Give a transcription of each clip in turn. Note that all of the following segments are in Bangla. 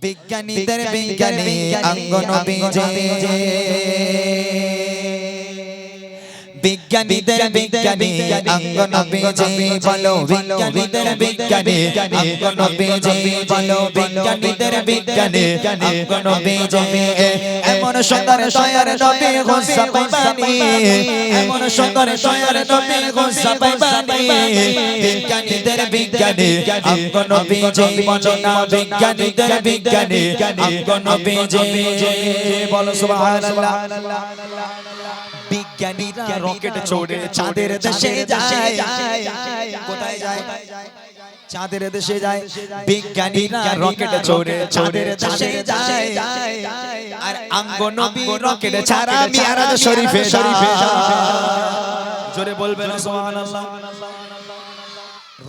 বিজ্ঞানীদের বিজ্ঞানী অঙ্গনবীজি বিজ্ঞানীদের বিজ্ঞানী অঙ্গনবীজি বলো বিজ্ঞানীদের বিজ্ঞানী অঙ্গনবীজি বলো বিজ্ঞানীদের বিজ্ঞানী অঙ্গনবীজি এমন সুন্দর দয়ার নবী গোসা পাইবানি এমন সুন্দর দয়ার নবী গোসা পাইবানি বিজ্ঞানীদের বিজ্ঞানী অঙ্গনবীজি বলো না বিজ্ঞানীদের বিজ্ঞানী অঙ্গনবীজি বলো সুবহানাল্লাহ। বিজ্ঞানীরা রকেট ছোড়ে চাঁদের দেশে যায় কোথায় যায় চাঁদের দেশে যায় বিজ্ঞানীরা রকেট ছোড়ে চাঁদের দেশে যায় আর অঙ্গনবী রকেট ছাড়া মিরাজ শরীফে জোরে বলবেন সুবহানাল্লাহ।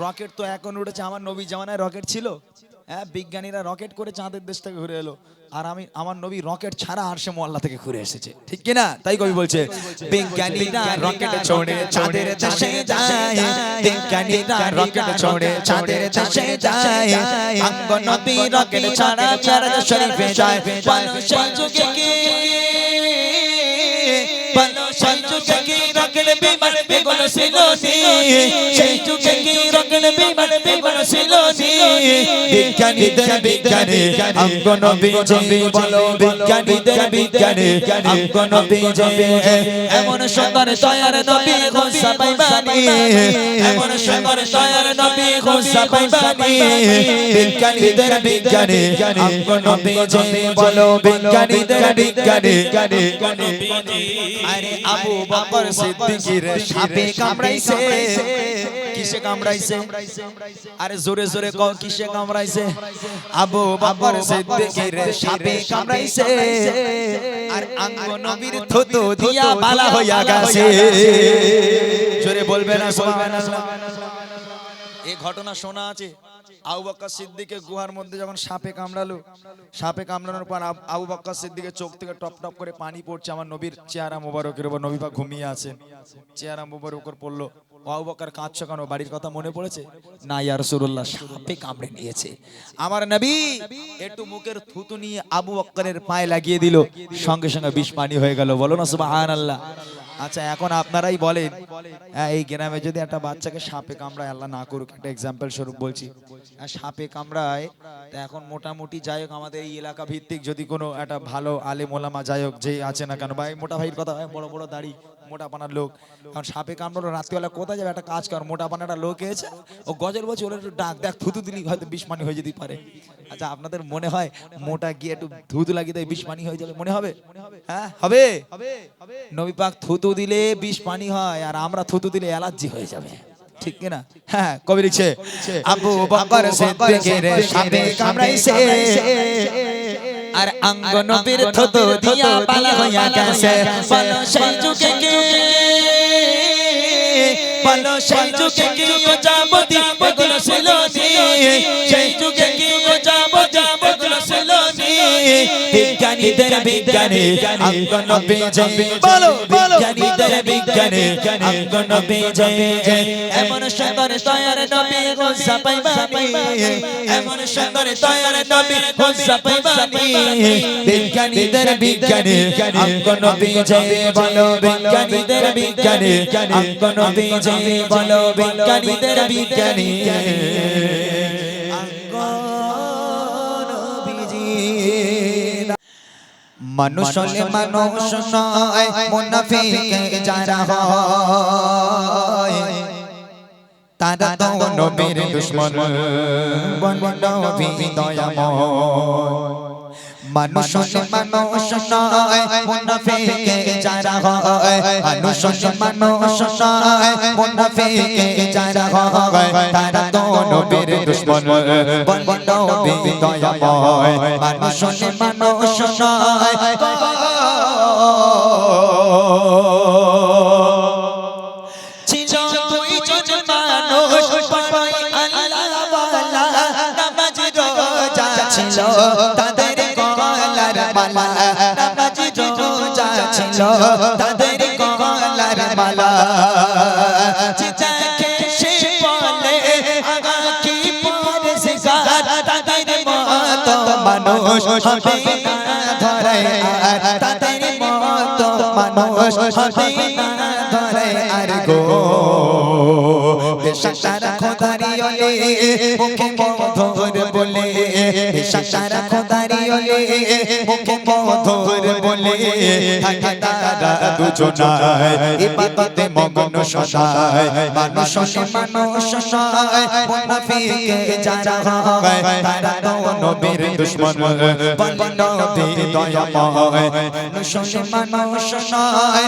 রকেট তো এখন উঠেছে আমার নবী জামানায় রকেট ছিল হ্যাঁ বিজ্ঞানীরা রকেট করে চাঁদের দেশ থেকে ঘুরে এলো আর আমি আমার নবী রকেট ছাড়া আরশে মোয়াল্লা থেকে ঘুরে এসেছে ঠিক কি না তাই কবি বলছে বিজ্ঞানীরা রকেট ছোড়ে চাঁদের দেশে যায় বিজ্ঞানীরা রকেট ছোড়ে চাঁদের দেশে যায় অঙ্গনবী রকেট ছাড়া মিরাজ শরীফে যায় বলো সেই যুগে কি বলো সেই যুগে কি রকেট বিমান বেগুন ছিল সেই যুগে কি রকেট বিমান বেগুন ছিল বিজ্ঞানীদের বিজ্ঞানী অঙ্গনবীজি বলো বিজ্ঞানীদের বিজ্ঞানী অঙ্গনবীজি এমন সুন্দর দয়ার নবী গোসা পাইবানি এমন সুন্দর দয়ার নবী গোসা পাইবানি বিজ্ঞানীদের বিজ্ঞানী অঙ্গনবীজি বলো বিজ্ঞানীদের বিজ্ঞানী অঙ্গনবীজি আরে আবু বকর সিদ্দিকীর সাপে কামড়াইছে কিসে কামড়াইছে আরে জোরে জোরে কও কিসে কামড়াইছে আবু বকর সিদ্দিকীর সাপে কামড়াইছে আর অঙ্গনবীর থুতু দিয়া বালা হইয়া গেছে জোরে বলবে না সুবহানাল্লাহ। এই ঘটনা শোনা আছে আবু বকর সিদ্দিকের গুহার মধ্যে যখন সাপে কামড়ালো সাপে কামড়ানোর পর আবু বকর সিদ্দিকের চোখ থেকে টপ টপ করে পানি পড়ছে আমার নবীর চেহারা মোবারকের উপর নবী পাক ঘুমিয়ে আছেন চেহারা মোবারকের পড়লো আবু বকর কাঁদছো কেন বাড়ির কথা মনে পড়েছে না ইয়া রাসূলুল্লাহ সাপে কামড়ে নিয়েছে আমার নবী একটু মুখের থুতু নিয়ে আবু বকরের পায়ে লাগিয়ে দিল সঙ্গে সঙ্গে বিষ পানি হয়ে গেল বলো না সুবহানাল্লাহ। আচ্ছা এখন আপনারাই বলেন এই গ্রামে যদি একটা বাচ্চাকে সাপে কামড়ায় আল্লাহ না করুক একটা এক্সাম্পল স্বরূপ বলছি সাপে কামড়ায় তা এখন মোটামুটি যাই হোক আমাদের এই এলাকা ভিত্তিক যদি কোনো একটা ভালো আলেম ওলামা যাই হোক যে আছে না কেন ভাই মোটা ভাইয়ের কথা বড় বড় দাড়ি মোটা পানার লোক কারণ সাপে কামড়ালো রাত্রিবেলা কোথায় যাবে একটা কাজ কর মোটা পানাটা লোক এসে ও গজল বলছে ওরা একটু ডাক দেখ থুতু দিলি হয়তো বিষ পানি হয়ে যেতে পারে। আচ্ছা আপনাদের মনে হয় মোটা গিয়ে একটু থুতু লাগিয়ে দেয় বিষ পানি হয়ে যাবে মনে হবে হ্যাঁ হবে নবী পাক থুতু দিলে বিষ পানি হয় আর আমরা থুতু দিলে অ্যালার্জি হয়ে যাবে ঠিক কি না হ্যাঁ কবি লিখছে আবু বকর সিদ্দিকের সাপে কামড়াইছে আর অঙ্গনবীর থুতু দিয়া বালা হইয়া গেছে বলো সেই যুগে কি বলো সেই যুগে কি ও যাবতি বেগুন ছিল সেই যুগে কি ও যাবতি বেগুন ছিল বিজ্ঞানীদের বিজ্ঞানী অঙ্গনবীজি বলো বিজ্ঞানীদের বিজ্ঞানী অঙ্গনবীজি এমন সুন্দর দয়ার নবী গোসা পাইবানি এমন সুন্দর দয়ার নবী গোসা পাইবানি বিজ্ঞানীদের বিজ্ঞানী অঙ্গনবীজি বলো বিজ্ঞানীদের বিজ্ঞানী অঙ্গনবীজি বলো বিজ্ঞানীদের বিজ্ঞানী মানুষ হলে মানুষ নয় মুনাফিক যারা হয় তারা তো নবীর দুশমন নবী দয়াময় মানুষ হলে মানুষ নয় মুনাফিক যারা হয় মানুষ হলে মানুষ নয় মুনাফিক যারা হয় তারা তো নবীর দুশমন নবী দয়াময় মানুষ হলে মানুষ নয় ছিল দুইজন মানুষ পাই আল্লাহ ওয়ালা নামাজ রোজা ছিল তাদের গলার মালা নামাজ রোজা ছিল তাদের গলার মালা চিতাকে সে বলে আগা কি পরহেজগার তাদের মত মানুষ হবে না ধরে আর তাদের মতো মানুষ হবে না ধরে আর গো বেশারা খোদারি ওলে মুখে মধুর বলে বেশারা খোদারি ওলে মুখে মধুর বলে থাকে তারা দুজনায় ইবাদতে মগ্ন সদায় মানুষ সদায় মুনাফিক যারা হয় তারা তো নবীর দুশমন বলে নবী দয়াময় মানুষ সদায়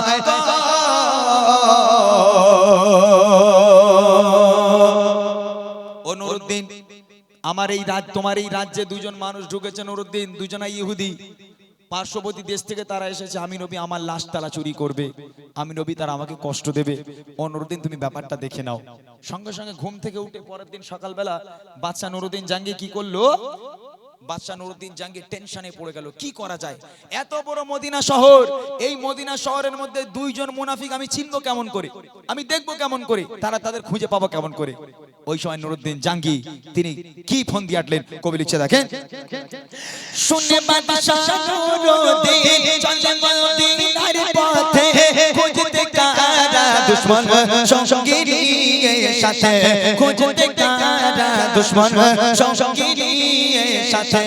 নুরুদ্দিন আমার এই রাজ্য তোমার এই রাজ্যে দুজন মানুষ ঢুকেছে নুরুদ্দিন দুজনা ইহুদি পার্শ্ববর্তী দেশ থেকে তারা এসেছে আমি নবী আমার লাশ তারা চুরি করবে আমি নবী তারা আমাকে কষ্ট দেবে ও নুরুদ্দিন তুমি ব্যাপারটা দেখে নাও সঙ্গে সঙ্গে ঘুম থেকে উঠে পরের দিন সকালবেলা বাদশা নুরুদ্দিন জাঙ্গি কি করলো বাদশা নুরুদ্দিন জাঙ্গির টেনশনে পড়ে গেল কি করা যায় এত বড় মদিনা শহর এই মদিনা শহরের মধ্যে দুইজন মুনাফিক আমি চিনবো কেমন করে আমি দেখবো কেমন করে তারা তাদের খুঁজে পাবো কেমন করে ওই সময় নুরুদ্দিন জাঙ্গি তিনি কি ফোন দিয়ে আটলেন কবি লিখছে দেখেন শুনে বাদশা নুরুদ্দিন চলে মদিনার পথে খুঁজতে কারা দুশমন সঙ্গীর সাথে খুঁজতে কারা দুশমন সঙ্গীর সাথে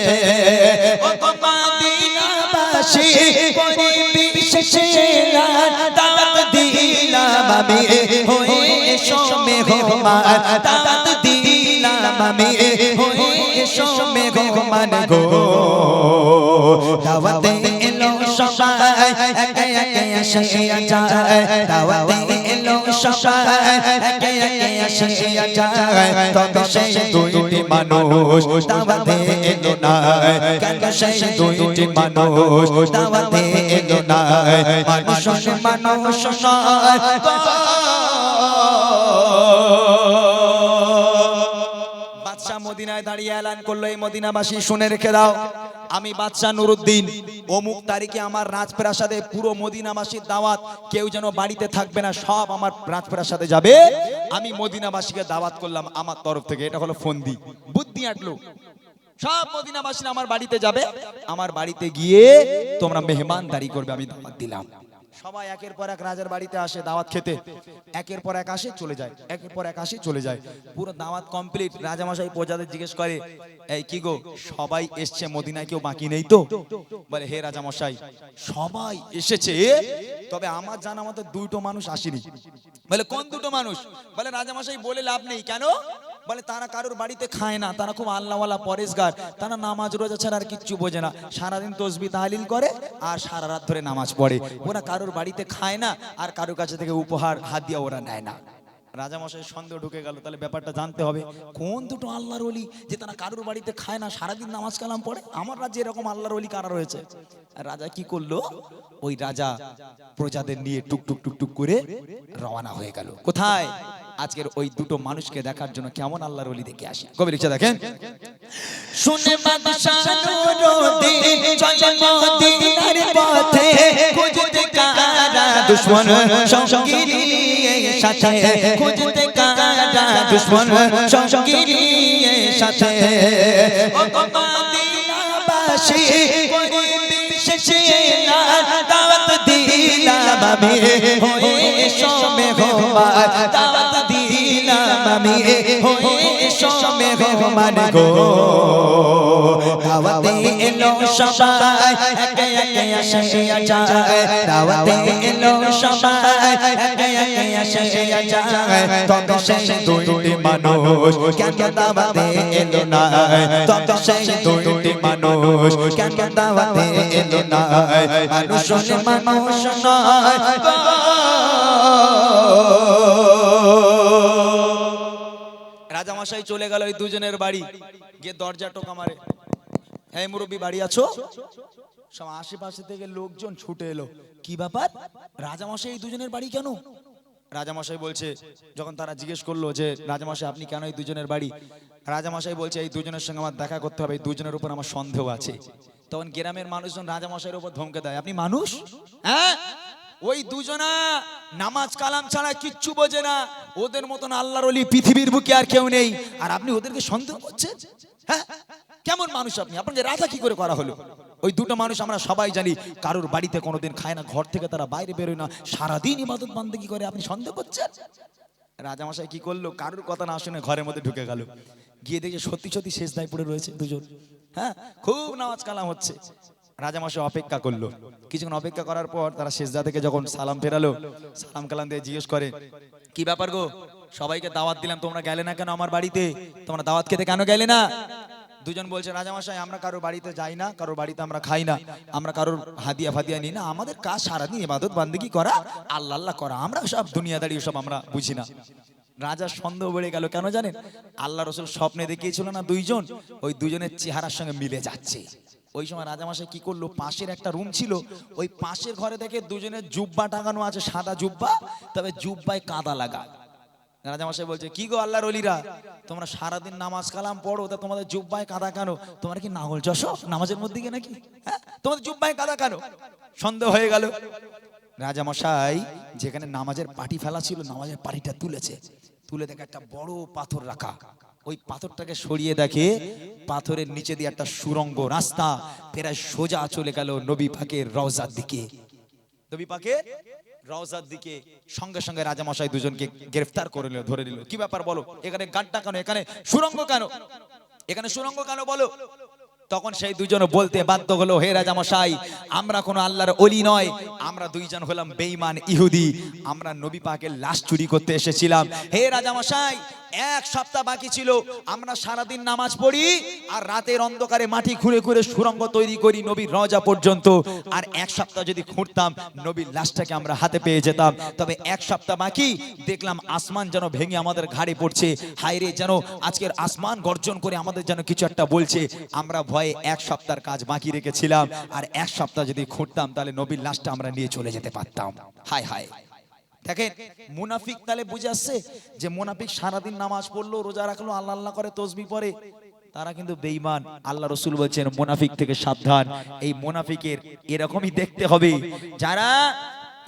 ও মদিনাবাসী পরিবেশে দাওয়াত দিলাম আমি হয়ে সোমে মেহমান দাওয়াত দিলাম আমি হয়ে সোমে মেহমান গো দাওয়াতে এলো সবাই একে একে এসে যায় দাওয়াতে এলো সবাই একে একে এসে যায় তবে সেই দুইটি মানুষ দাওয়াতে এলো না কেন সেই দুইটি মানুষ দাওয়াতে এলো না মানুষ নয় বাদশা মদিনায় দাঁড়িয়ে এলান করলো এই মদিনাবাসী শুনে রেখে দাও আমি বাদশা নুরুদ্দিন অমুক তারিখে আমার রাজপ্রাসাদে পুরো মদিনাবাসীর দাওয়াত কেউ যেন বাড়িতে থাকবে না সব আমার রাজপ্রাসাদে যাবে আমি মদিনাবাসীকে দাওয়াত করলাম আমার তরফ থেকে এটা হলো ফন্দি বুদ্ধি আটলো সব মদিনাবাসীরা আমার বাড়িতে যাবে আমার বাড়িতে গিয়ে তোমরা মেহমানদারি করবে আমি দাওয়াত দিলাম সবাই একের পর এক রাজার বাড়িতে আসে দাওয়াত খেতে একের পর এক আসে চলে যায় একের পর এক আসে চলে যায় পুরো দাওয়াত কমপ্লিট রাজামশাই প্রজাদের জিজ্ঞেস করে এই কি গো সবাই এসছে মদিনায় কেউ বাকি নেই তো বলে হে রাজামশাই সবাই এসেছে তবে আমার জানা মতো দুটো মানুষ আসেনি বলে কোন দুটো মানুষ বলে রাজামশাই বলে লাভ নেই কেন বলে তারা কারোর বাড়িতে খায় না তারা খুব আল্লাহওয়ালা পরেশগার তারা নামাজ রোজা ছাড়া আর কিচ্ছু বোঝে না সারাদিন তসবিহ তাহলিল করে আর সারা রাত ধরে নামাজ পড়ে ওরা কারোর বাড়িতে খায় না আর কারোর কাছে থেকে উপহার হাদিয়া ওরা নেয় না রাজামশাই সন্দেহ ঢুকে গেল তাহলে ব্যাপারটা জানতে হবে কোন দুটো আল্লাহর ওলি যে তারা কারোর বাড়িতে খায় না সারাদিন নামাজ কালাম পড়ে আমার রাজ্যে এরকম আল্লাহর ওলি কারা রয়েছে রাজা কি করলো ওই রাজা প্রজাদের নিয়ে টুকটুক টুকটুক করে রওনা হয়ে গেল কোথায় আজকের ওই দুটো মানুষকে দেখার জন্য কেমন আল্লাহর ওলি দেখে আসে কবি লিখছে দেখেন শুনে বাদশা নুরুদ্দিন চলে মদিনার পথে খুঁজতে কারা দুশমন সঙ্গীর সাথে খুঁজতে কারা দুশমন সঙ্গীর সাথে ও মদিনাবাসী পরিবেশে দাওয়াত দিলাম আমি হয়ে সোমে মেহমান দাওয়াত দিলাম আমি হয়ে সোমে মেহমান গো দাওয়াতে এলো সবাই একে একে এসে যায় দাওয়াতে এলো সবাই একে একে এসে যায় তবে সেই দুইটি মানুষ কেন দাওয়াতে এলো না তবে সেই দুইটি মানুষ কেন দাওয়াতে এলো না মানুষ নয় রাজামশাই চলে গেল ওই দুজনের বাড়ি গিয়ে দরজা টোকা মারে এই মুরব্বী বাড়ি আছো সব আশেপাশে থেকে লোকজন ছুটে এলো কি ব্যাপার রাজামশাই এই দুজনের বাড়ি কেন রাজামশাই বলছে যখন তারা জিজ্ঞেস করলো যে রাজামশাই আপনি কেন এই দুজনের বাড়ি রাজামশাই বলছে এই দুজনের সঙ্গে আমার দেখা করতে হবে এই দুজনের উপর আমার সন্দেহ আছে তখন গ্রামের মানুষজন রাজামশাইয়ের উপর ধমকে দেয় আপনি মানুষ হ্যাঁ ওই দুজনা নামাজ কালাম ছাড়া কিচ্ছু বোঝে না ওদের মতন আল্লাহর ওলি পৃথিবীর বুকে আর কেউ নেই আর আপনি ওদেরকে সন্দেহ করছেন হ্যাঁ কেমন মানুষ আপনি? আপনাকে রাজা কি করে করা হলো? ওই দুটো মানুষ আমরা সবাই জানি, কারোর বাড়িতে কোনোদিন খায় না, ঘর থেকে তারা বাইরে বেরোয় না, সারাদিন ইবাদত বান্দেগি করে। আপনি সন্দেহ করছেন? রাজামশাই কি করলো? কারোর কথা না শুনে ঘরের মধ্যে ঢুকে গেল, গিয়ে দেখে সত্যি সত্যি সেজদায় পড়ে রয়েছে দুজন। হ্যাঁ, খুব নামাজ কালাম হচ্ছে। রাজামশাই অপেক্ষা করলো, কিছুক্ষণ অপেক্ষা করার পর তারা সেজদা থেকে যখন সালাম ফেরালো, সালাম কালাম দিয়ে জিজ্ঞেস করে, কি ব্যাপার গো, সবাইকে দাওয়াত দিলাম, তোমরা গেলে না কেন আমার বাড়িতে? তোমরা দাওয়াত খেতে কেন গেলে না? দুজন বলছে, রাজামশাই আমরা কারোর বাড়িতে যাই না, কারোর বাড়িতে আমরা খাই না, আমরা কারোর হাদিয়া ফাদিয়া নিই না, আমাদের কাজ সারাদিন ইবাদত বান্দেগি করা, আল্লাহ আল্লাহ করা, আমরা সব দুনিয়াদারি সব আমরা বুঝি না। রাজার সন্দেহ বেড়ে গেল, কেন জানেন? আল্লাহ রসুল স্বপ্নে দেখিয়েছিল না দুইজন, ওই দুজনের চেহারার সঙ্গে মিলে যাচ্ছে। ওই সময় রাজামশাই কি করলো, পাশের একটা রুম ছিল, ওই পাশের ঘরে দেখে দুজনের জুব্বা টাঙানো আছে, সাদা জুব্বা, তবে জুব্বায় কাদা লাগা। রাজামশাই বলছে, কি গো আল্লাহর ওলিরা, তোমরা সারাদিন নামাজ কালাম পড়ো, তা তোমাদের জুব্বায় কাদা কেন? তোমরা কি নাগল চষো নামাজের মধ্যে গিয়ে নাকি? হ্যাঁ, তোমাদের জুব্বায় কাদা কেন? সন্দেহ হয়ে গেল। রাজামশাই যেখানে নামাজের পাটি ফেলা ছিল, নামাজের পাটিটা তুলেছে, তুলে দেখে একটা বড় পাথর রাখা। ওই পাথরটাকে সরিয়ে দেখে পাথরের নিচে দিয়ে একটা সুড়ঙ্গ রাস্তা প্রায় সোজা চলে গেল নবী পাকের রওজার দিকে। নবী পাকের রওজার দিকে। সঙ্গে সঙ্গে রাজামশাই দুজনকে গ্রেফতার করে নিল, ধরে নিল। কি ব্যাপার বলো, এখানে গাড্ডা কেন, এখানে সুড়ঙ্গ কেন, এখানে সুড়ঙ্গ কেন বলো? তখন সেই দুজন বলতে বাধ্য হলো, হে রাজামশাই, আমরা কোনো আল্লাহর ওলি নয়, আমরা দুইজন হলাম বেঈমান ইহুদি, আমরা নবী পাকের লাশ চুরি করতে এসেছিলাম। হে রাজামশাই, এক সপ্তাহ বাকি ছিল, আমরা সারাদিন নামাজ পড়ি আর রাতের অন্ধকারে মাটি খুঁড়ে খুঁড়ে সুড়ঙ্গ তৈরি করি নবীর রওজা পর্যন্ত, আর এক সপ্তাহ যদি খুঁড়তাম নবীর লাশটাকে আমরা হাতে পেয়ে যেতাম। তবে এক সপ্তাহ বাকি, দেখলাম আসমান যেন ভেঙে আমাদের ঘাড়ে পড়ছে, হায়রে যেন আজকের আসমান গর্জন করে আমাদের যেন কিছু একটা বলছে। আমরা ভয়ে এক সপ্তাহের কাজ বাকি রেখেছিলাম, আর এক সপ্তাহ যদি খুঁড়তাম তাহলে নবীর লাশটা আমরা নিয়ে চলে যেতে পারতাম। হায় হায়। দেখেন মুনাফিক, তাহলে বুঝে আসছে যে মুনাফিক সারাদিন নামাজ পড়লো, রোজা রাখলো, আল্লাহ আল্লাহ করে, তসবিহ পড়ে, তারা কিন্তু বেঈমান। আল্লাহ রসুল বলছেন মুনাফিক থেকে সাবধান। এই মুনাফিকের এরকমই দেখতে হবে, যারা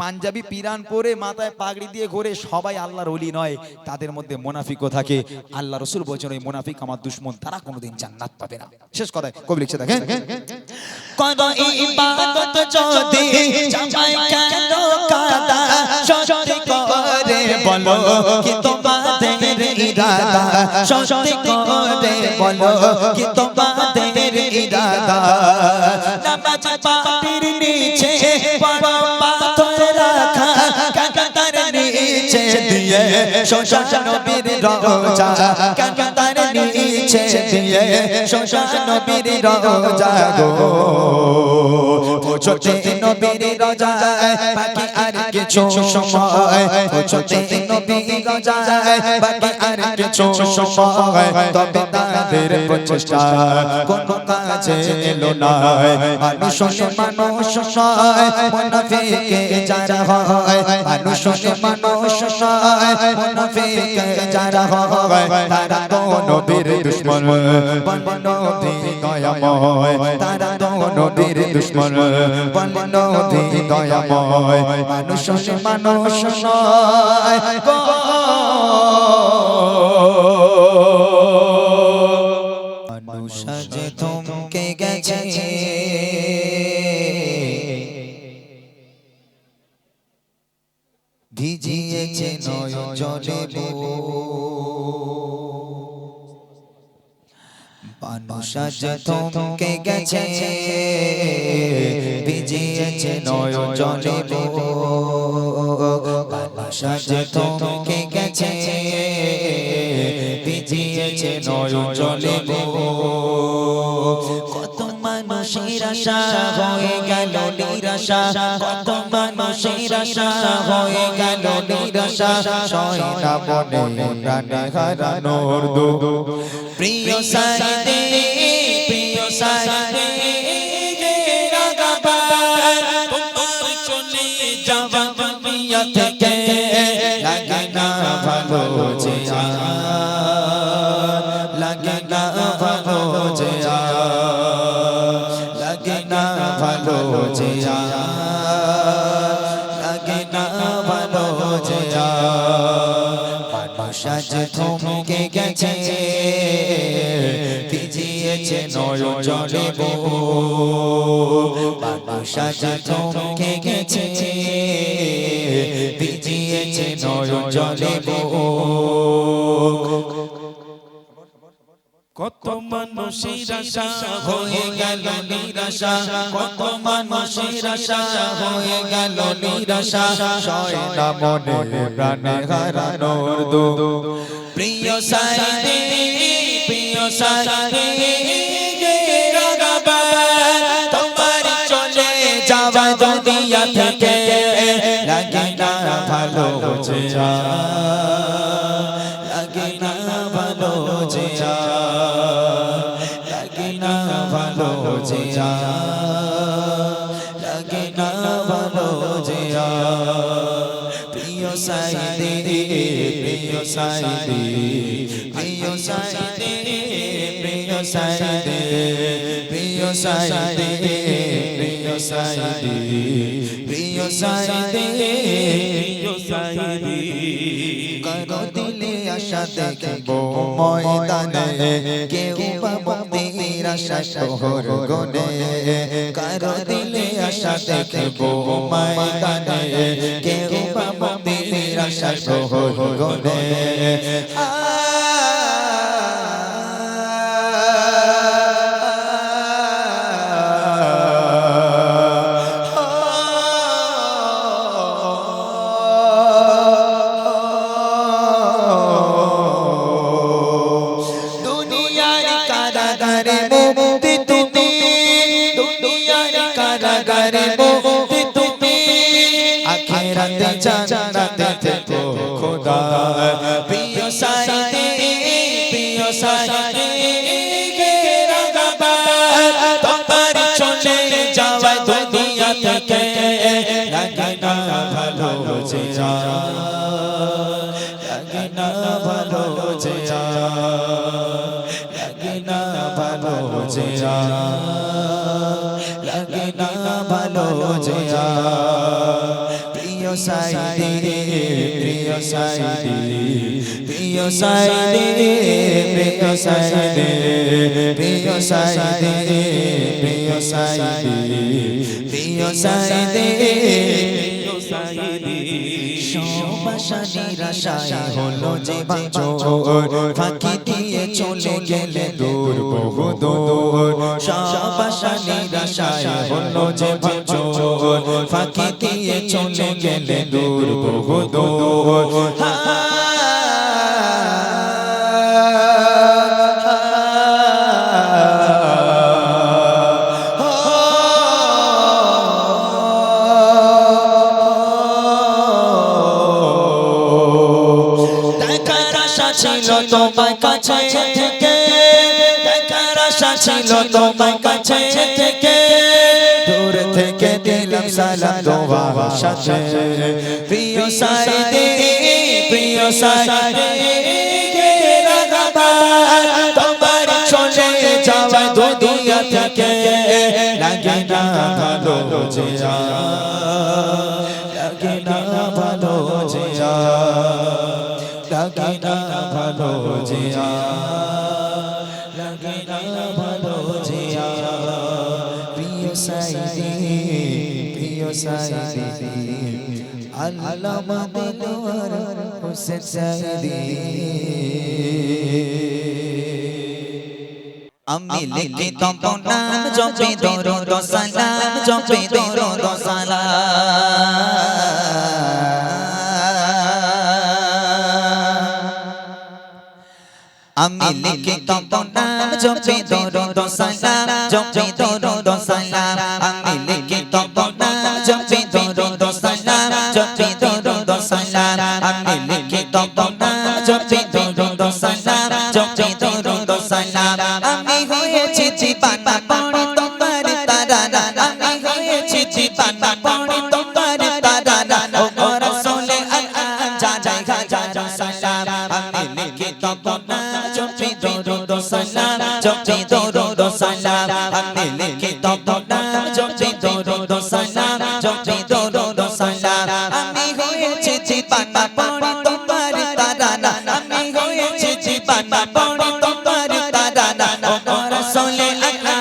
পাঞ্জাবি পিরান পরে মাথায় পাগড়ি দিয়ে ঘোরে, সবাই আল্লাহর ওলি নয়, তাদের মধ্যে মুনাফিকও থাকে। আল্লাহ রসুল বলছেন ওই মুনাফিক আমার দুশমন, তারা কোনোদিন জান্নাত পাবে না। শেষ কথায় কবি লিখছে, দেখেন, কত ইবাদত যদি জামাই কেন কাদা, সত্যি করে বলো কি তোমাদের ইরাদা, সত্যি করে বলো কি তোমাদের ইরাদা। নামাজ পাটির নিচে বড় পাথর রাখা, কাঁটার নিচে দিয়ে শ্মশান নবীর রওজা, কাঁটার নিচে দিয়ে শ্মশান নবীর রওজা গো, পৌঁছতে নবীর রওজায় বাকি আর কিছু সময়, পৌঁছতে নবীর রওজায় বাকি আর কিছু সময়, তবে তাদের প্রচেষ্টা কোনো কাজে এলো না। মানুষ মানুষ নয়, মুনাফিকে যারা হয়, মানুষ মানুষ নয়, মুনাফিকে যারা হয়, তারা তো নবীর দুশমন, নবী দয়াময়, তারা তো নবীর দুশমন, নবী দয়াময়। মানুষ মানুষ নয়, মানুষ যে থমকে গেছে, ভিজিয়েছে নয়ন জলে, মানুষ যে থমকে গেছে, ভিজিয়েছে নয়ন জলে, মানুষ যে থমকে গেছে, ভিজিয়েছে নয়ন জলে। কত মানুষের আশা হয়ে গেল নিরাশা, কত মানুষের আশা হয়ে গেল নিরাশা, সয় না মনে প্রাণে হারানোর দুঃখ। প্রিয় সাইদে, প্রিয় সাইদে রাগাবার, তোমার চলে যাওয়া দুনিয়া থেকে লাগে না ভালো যে, লাগে না ভালো যে, লাগে না ভালো যে, লাগে না ভালো যে। মানুষ আজ থমকে গেছে, ভিজিয়েছে নয়ন জলে মানুষ আজ থমকে গেছে ভিজিয়েছে নয়ন জলে কত মানুষের আশা হয়ে গেল নিরাশা কত মানুষের আশা হয়ে গেল নিরাশা সয় না মনে প্রাণে হারানোর দুঃখ প্রিয় সাইদে তোমার চলে যাওয়া দুনিয়া থেকে লাগে না ভালো চেয়া লাগে না ভালো চেয়া লাগে না ভালো চেয়া লাগে না ভালো চেয়া প্রিয় সাইদে প্রিয় সাইদে প্রিয় সাইদে প্রিয় সাইদে প্রিয় সাইদে প্রিয় সাইদে প্রিয় সাইদে প্রিয় সাইদে কারো দিলে আশা দেখব ময়দানে কেউ বা মুক্তির আশা শহর গনে কারো দিলে আশা দেখব ময়দানে কেউ বা মুক্তির আশা শহর গনে জান্নাতে থেকো খোদা প্রিয় সাইদে প্রিয় সাইদে তোমার চলে যাওয়া দুনিয়া থেকে লাগে না ভালো চেয়া লাগে না ভালো চেয়া লাগে না ভালো চেয়া লাগে না ভালো চেয়া প্রিয় সাইদে প্রিয় সাইদে প্রিয় সাইদে প্রিয় সাইদে প্রিয় সাইদে প্রিয় সাইদে প্রিয় সাইদে প্রিয় সাইদে সব আশা নিরাশায় হলো যে বাঁচর ফাঁকি দিয়ে চলে গেলে দূর বহু দূর সব আশা নিরাশায় হলো যে বাঁচর ফাঁকি দিয়ে চলে গেলে দূর বহু দূর ছিল তোমার কাছে থেকে দেখার আশা ছিল তোমার কাছে থেকে দূর থেকে দিলাম সালাম তোমার সাথে প্রিয় সাইদে প্রিয় সাইদে তোমার চলে যাওয়া দুনিয়া থেকে লাগে না ভালো চেয়া লাগে না ভালো চেয়া লাগে না ভালো চেয়া লাগে না ভালো চেয়া প্রিয় সাইদে প্রিয় সাইদে আল্লামা দিলওয়ার হোসেন সাইদে আমি লিখি তখন নাম জপে দরুদ সালাম জপে দরুদ সালাম আমি লিখি তখন নাম জপে দরুদ সালাম জপে দরুদ সালাম আমি লিখি তখন নাম জপে দরুদ সালাম জপে দরুদ সালাম আমি লিখি তখন নাম জপে দরুদ সালাম জপে দরুদ সালাম আমি হয়েছি জীবানা পড়ে তোমার তারানা আমি হয়েছি জীবানা পড়ে তোমার তারানা ও রাসূলে আল্লাহ জানাই হাজার সালাম আমি লিখি তখন জপে দরুদ সালাম জপে দরুদ সালাম আমি লিখি তখন জপে দরুদ সালাম জপে দরুদ সালাম আমি হয়েছি জীবানা পড়ে তোমার তারানা আমি হয়েছি জীবানা পড়ে তোমার তারানা ও রাসূলে আল্লাহ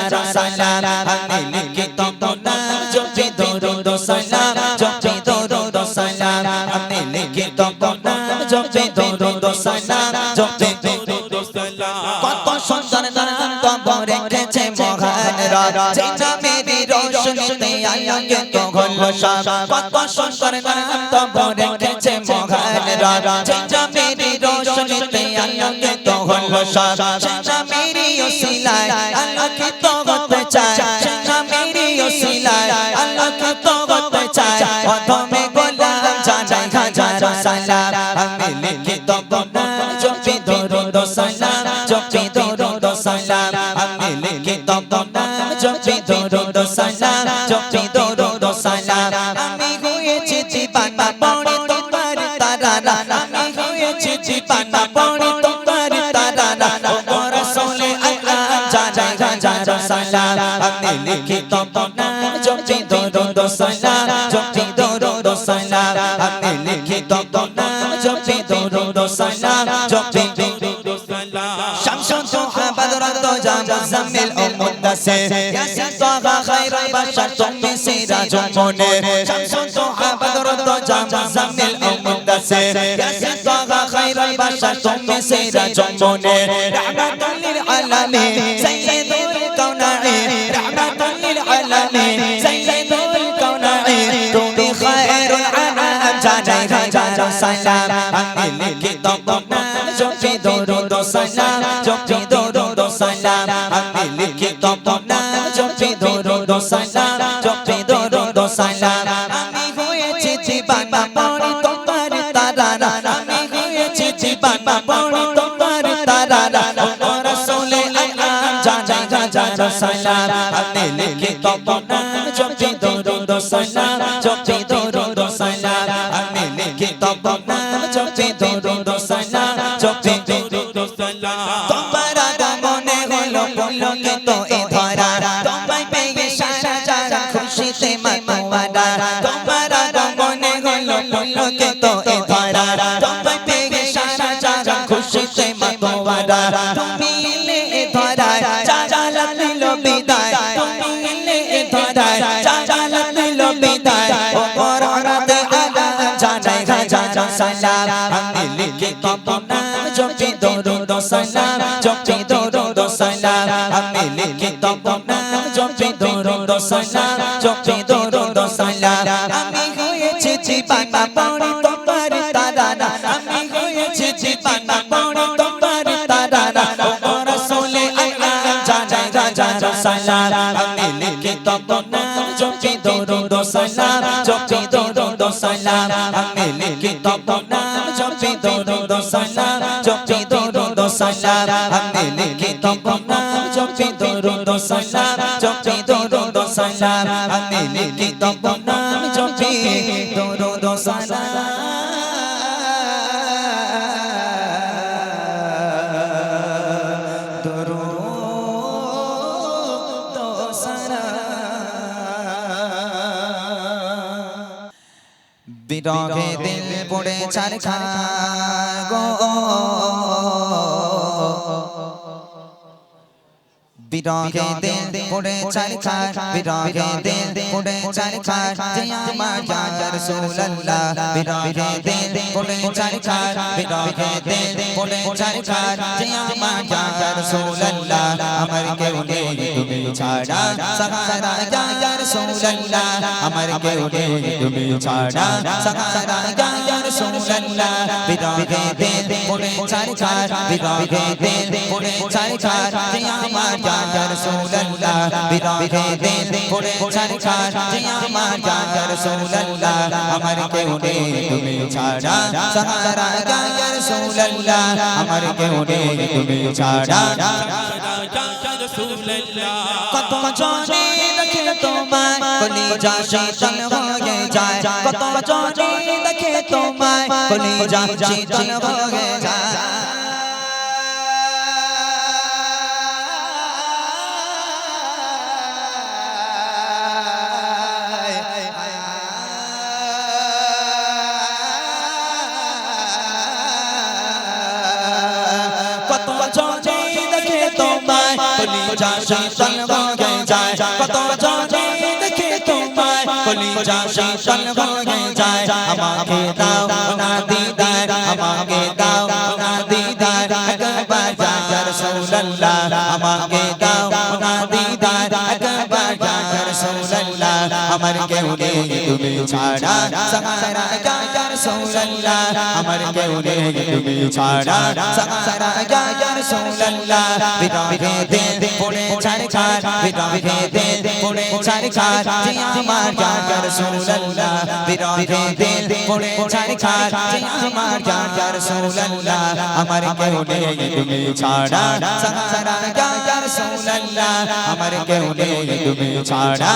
হাজার সালাম আমি লিখি তোমার নাম জপি দরুদ সালাম জপি দরুদ সালাম আমি লিখি তোমার নাম জপি দরুদ সালাম জপি দরুদ সালাম কত সুন্দর নাম তোমার রেখেছে মহান রাত যেই নামেরই রোশনীতে আলোকে তো হলো শাম কত সুন্দর নাম তোমার রেখেছে মহান রাত যেই নামেরই রোশনীতে আলোকে তো হলো শাম সেই নামেরই ওসিলায় আলোকে তো হতে চায় সেই নামেরই ওসিলায় আলোকে তো হতে চায় প্রথমে গোলাম জানাই হাজার সালাম আমি লিখি তোমার নাম জপি দরুদ সালাম জপি দরুদ সালাম আমি লিখি তোমার নাম জপি দরুদ সালাম জপি দরুদ সালাম আমি হয়েছি দিবানা পড়ে তোমার তারানা আমি হয়েছি দিবানা পড়ে তোমার তারানা ও রাসূলে আল্লাহ জানাই হাজার সালাম আমি লিখি তোমার নাম জপি দরুদ সালাম জপি দরুদ সালাম আমি লিখি তোমার নাম জপি দরুদ সালাম জপি দরুদ সালাম শামসুল দুহা বদরুদ দোজা মুজাম্মিল ও মুদ্দাসির ইয়াসিন তাহা খায়রুল বাশার তুমি সিরাজুল মুনির শামসুল দুহা বদরুদ দোজা মুজাম্মিল ও মুদ্দাসির ইয়াসিন তাহা খায়রুল বাশার তুমি সিরাজুল মুনির রাহমাতুল লিল আলামিন সাইয়্যিদুল কাওনাইন রাহমাতুল লিল আলামিন সাইয়্যিদুল কাওনাইন তুমি খায়রুল আনাম জানাই হাজার সালাম আমি লিখি তোমার নাম জপি দরুদ সালাম জপি দরুদ সালাম আমি লিখি তোমার নাম জপি দরুদ সালাম জপি দরুদ সালাম আমি হয়েছি দিবানা পড়ে তোমার তারানা আমি হয়েছি দিবানা পড়ে তোমার তারানা ও রাসূলে আল্লাহ জানাই হাজার সালাম আমি লিখি তোমার নাম জপি দরুদ সালাম জপি দরুদ সালাম আমি লিখি তোমার নাম জপি দরুদ সালাম জপি দরুদ সালাম তোমার আগমনে হলো পুলকিত এ ধরা তোমায় পেয়ে সারা যারা খুশিতে মাতোয়ারা তোমার আগমনে হলো পুলকিত এ ধরা তোমায় পেয়ে সারা যারা খুশিতে মাতোয়ারা তুমি এলে এ ধরা চাচালা দিল বিদায় তুমি এলে এ ধরা চাচালা দিল বিদায় ও কোরআনতে আলাম জানাই হাজার সালাম আমি লিখি তোমার নাম জপি দরুদ সালাম জপি দরুদ সালাম আমি লিখি তোমার নাম জপি দরুদ সালাম জপি দরুদ সালাম আমি হয়েছি দিবানা পড়ে তোমার তারানা আমি হয়েছি দিবানা পড়ে তোমার তারানা ও রাসূলে আল্লাহ জানাই হাজার সালাম আমি লিখি তোমার নাম জপি দরুদ সালাম জপি দরুদ সালাম আমি লিখি তোমার নাম জপি দরুদ সালাম জপি দরুদ সালাম আমি লিখি তোমার নাম জপি দরুদ সালাম জপি দরুদ সালাম আমি লিখি তোমার নাম জপি দরুদ সালাম বিরহে দিল পড়ে চারখার গো বিরহে দিল পড়ে চারখার বিরহে দিল পড়ে চারখার যে আমার ইয়া রাসূলুল্লাহ বিরহে দিল পড়ে চারখার বিরহে দিল পড়ে চারখার যে আমার ইয়া রাসূলুল্লাহ আমার কেউ নেই তুমি ছাড়া সাহারা ইয়া রাসূলুল্লাহ আমার কেউ নেই তুমি ছাড়া সাহারা ইয়া রাসূলুল্লাহ বিরহে দিল পড়ে চারখার বিরহে দিল পড়ে চারখার যে আমার ইয়া রাসূলুল্লাহ বিরহে দিল পড়ে চারখার যে আমার ইয়া রাসূলুল্লাহ আমার কেউ নেই তুমি ছাড়া সাহারা ইয়া রাসূলুল্লাহ আমার কেউ নেই তুমি ছাড়া কত জনে দেখে তোমায় কলিজা শীতল হয়ে যায় কত জনে দেখে তোমায় কলিজা শীতল হয়ে যায় কত জনে দেখে তোমায় কলিজা শীতল হয়ে যায় কত জনে দেখে তোমায় কলিজা শীতল হয়ে যায় আমাকে দাও না দিদার আমাকে দাও না দিদার একবার ইয়া রাসূলুল্লাহ আমাকে দাও না দিদার একবার ইয়া রাসূলুল্লাহ আমার কেউ নেই তুমি ছাড়া সাহারা ইয়া রাসূলুল্লাহ আমার কেউ নেই তুমি ছাড়া সাহারা ইয়া রাসূলুল্লাহ বিরহে দিল পড়ে ছাড়খার বিরহে দিল পড়ে ছাড়খার যে আমার ইয়া রাসূলুল্লাহ বিরহে দিল পড়ে ছাড়খার যে আমার ইয়া রাসূলুল্লাহ আমার কেউ নেই তুমি ছাড়া সাহারা ইয়া রাসূলুল্লাহ আমার কেউ নেই তুমি ছাড়া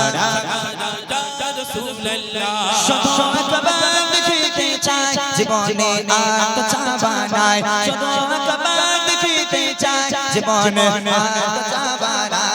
শুধু একবার দেখিতে চাই জীবনে আর তো চাওয়া নাই শুধু একবার দেখিতে চাই জীবনে আর তো চাওয়া নাই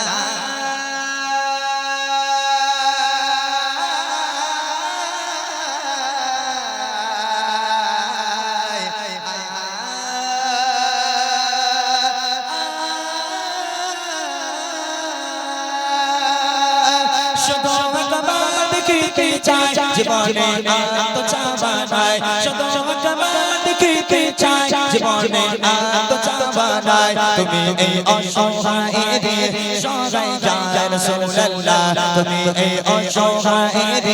শুধু একবার দেখিতে চাই জীবনে আর তো চাওয়া নাই শুধু একবার দেখিতে চাই জীবনে আর তো চাওয়া নাই তুমি এই অসহায়ের সহায় ইয়া রাসূলুল্লাহ তুমি এই অসহায়ের